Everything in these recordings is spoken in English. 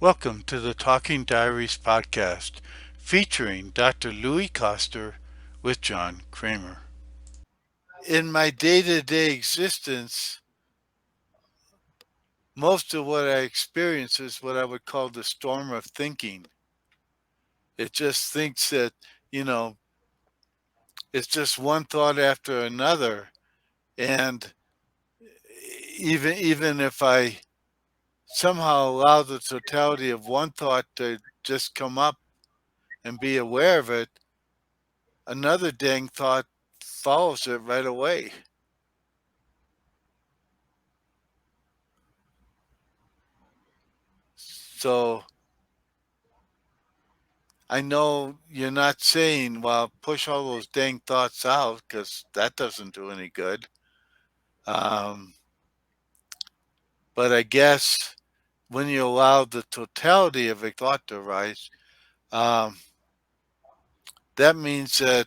Welcome to the Talking Diaries podcast featuring Dr. Louis Coster with John Kramer. In my day to day existence, most of what I experience is what I would call the storm of thinking. It just thinks that, you know, it's just one thought after another. And even if I somehow allow the totality of one thought to just come up and be aware of it, another dang thought follows it right away. So I know you're not saying, well, push all those dang thoughts out because that doesn't do any good. Um, but I guess when you allow the totality of a thought to arise, um, that means that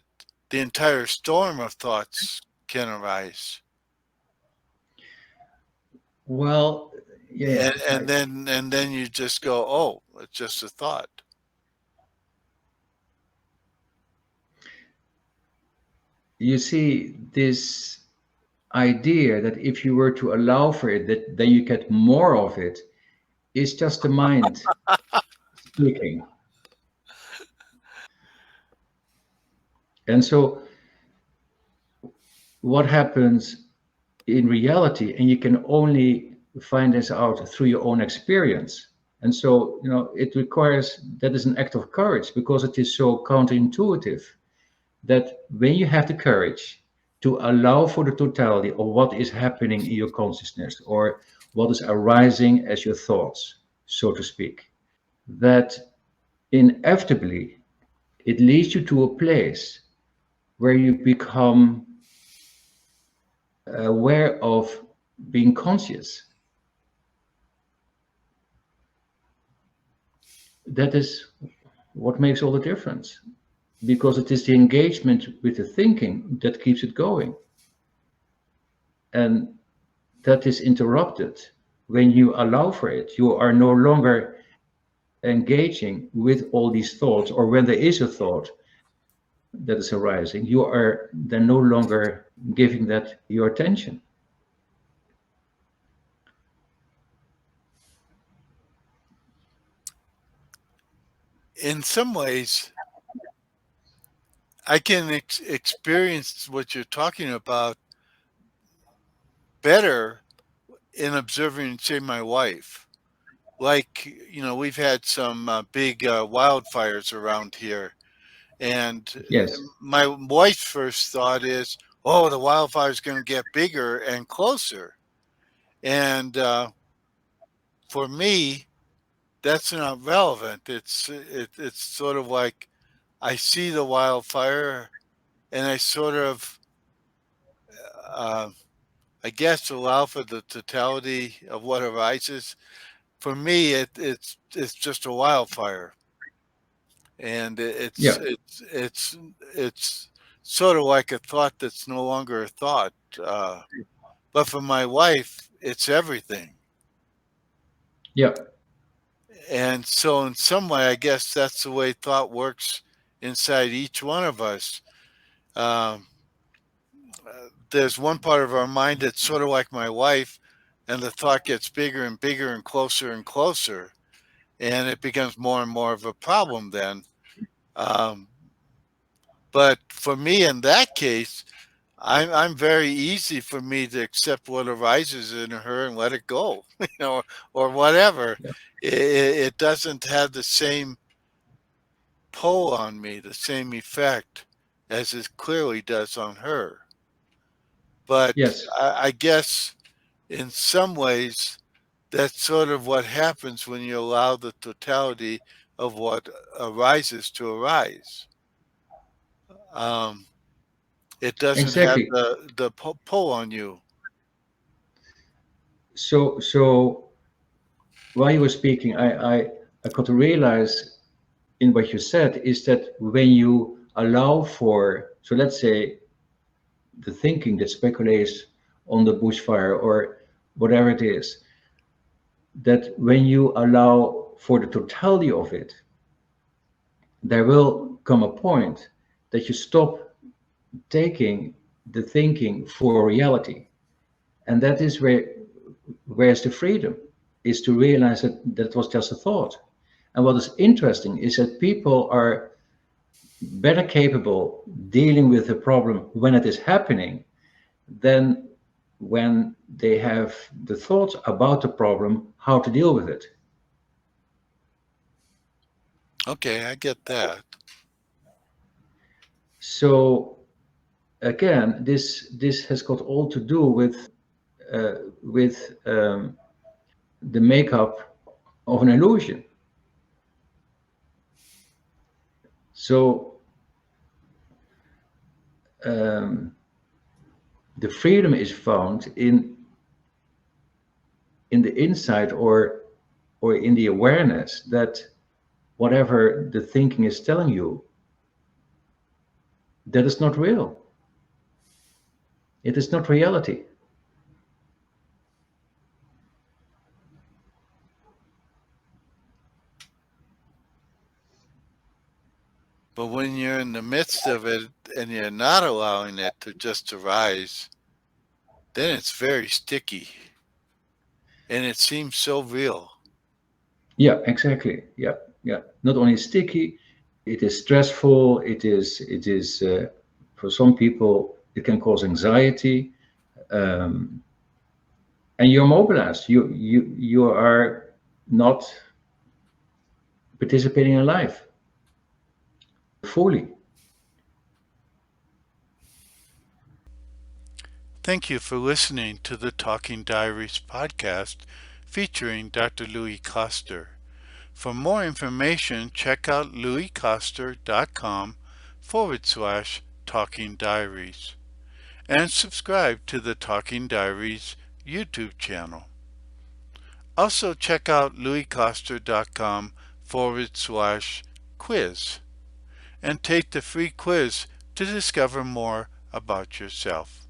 the entire storm of thoughts can arise. Well, yeah, And then you just go, oh, it's just a thought. you see this idea that if you were to allow for it, that then you get more of it, is just the mind speaking. And so, what happens in reality, and you can only find this out through your own experience. And so, it requires that is an act of courage because it is so counterintuitive that when you have the courage to allow for the totality of what is happening in your consciousness or what is arising as your thoughts, so to speak, that inevitably it leads you to a place where you become aware of being conscious. That is what makes all the difference because it is the engagement with the thinking that keeps it going. And that is interrupted when you allow for it. You are no longer engaging with all these thoughts, or when there is a thought that is arising, you are then no longer giving that your attention. In some ways, I can experience what you're talking about better in observing, say, my wife. Like, we've had some big wildfires around here. And Yes. my wife's first thought is, oh, the wildfire's going to get bigger and closer. And for me, that's not relevant. It's sort of like I see the wildfire and I sort of, uh, I guess, allow for the totality of what arises. For me, it's just a wildfire, and Yeah. it's sort of like a thought that's no longer a thought. But for my wife, it's everything, Yeah. and so in some way, I guess that's the way thought works inside each one of us. Um, there's one part of our mind that's sort of like my wife, and the thought gets bigger and bigger and closer, and it becomes more and more of a problem then. Um, but for me, in that case, I'm very easy for me to accept what arises in her and let it go, or whatever. Yeah. It doesn't have the same pull on me, the same effect as it clearly does on her. But Yes. I guess in some ways, that's sort of what happens when you allow the totality of what arises to arise. Um, it doesn't have Exactly. the pull on you. So while you were speaking, I got to realize in what you said is that when you allow for, so let's say the thinking that speculates on the bushfire or whatever it is, that when you allow for the totality of it, there will come a point that you stop taking the thinking for reality. And that is where's the freedom, is to realize that it was just a thought. And what is interesting is that people are better capable dealing with the problem when it is happening than when they have the thoughts about the problem, how to deal with it. Okay, I get that. So again, this has got all to do with the makeup of an illusion. So the freedom is found in the insight or in the awareness that whatever the thinking is telling you, that is not real. It is not reality. But when you're in the midst of it and you're not allowing it to just arise, then it's very sticky. And it seems so real. Yeah, exactly. Yeah, yeah. Not only sticky, it is stressful. It is for some people it can cause anxiety, and you're mobilized. You are not participating in life fully. Thank you for listening to the Talking Diaries podcast featuring Dr. Louis Koster. For more information, check out louiskoster.com/Talking Diaries and subscribe to the Talking Diaries YouTube channel. Also, check out louiskoster.com/quiz and take the free quiz to discover more about yourself.